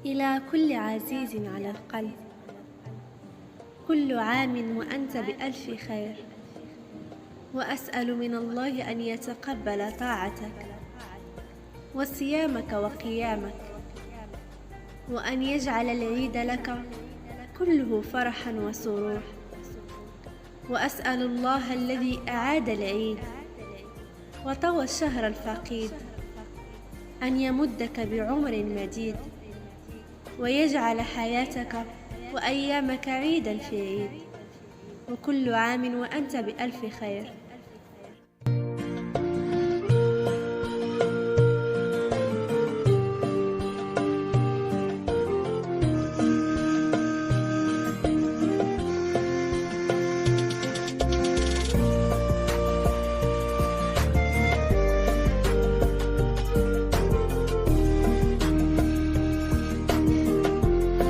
إلى كل عزيز على القلب، كل عام وأنت بألف خير. وأسأل من الله أن يتقبل طاعتك وصيامك وقيامك، وأن يجعل العيد لك كله فرحا وسرور. وأسأل الله الذي أعاد العيد وطوى الشهر الفقيد أن يمدك بعمر مديد، ويجعل حياتك وأيامك عيدا في عيد، وكل عام وأنت بألف خير.